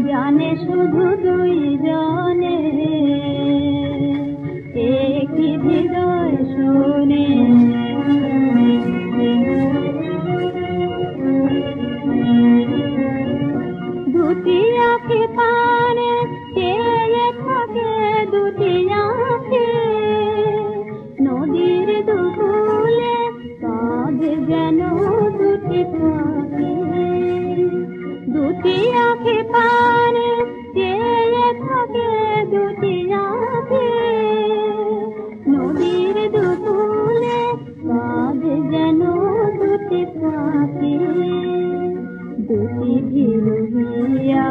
জানে শুধু দুই জনে একই হৃদয় শোনে। দুটি আঁখি পানে চেয়ে থাকে, দুটি আঁখি নদীর দুকুলে কাঁধে যেন দুটি পাখি। দুটি আঁখি পানে চেয়ে থাকে, দুটি আঁখি নদীর দুকুলে কাঁধে যেন দুটি পাখি। দুটি ভিড়িয়া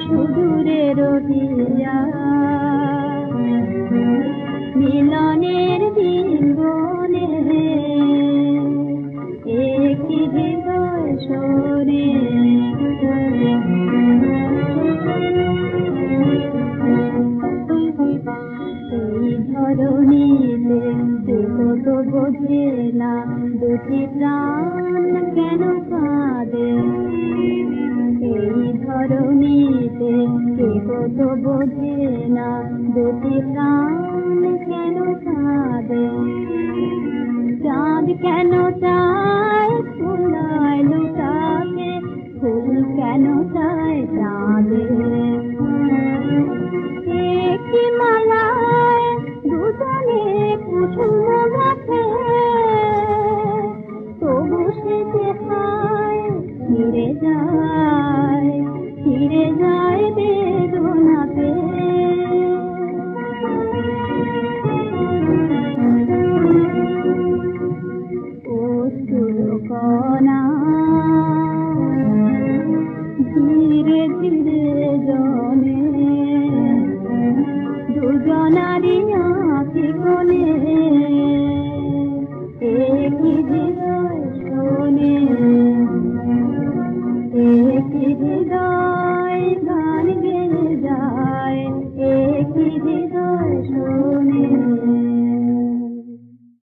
সুদূরে রহিয়া মিলনের দিন বনে একই হৃদয় শোনে। এই ধরণীতে কত বোঝে না দুটি প্রাণ কেন কাঁদে। এই ধরণীতে কত বোঝে না দুটি প্রাণ কেন কাঁদে। চাঁদ কেন চায় ফুলায় লুটাতে, ফুল কেন চায়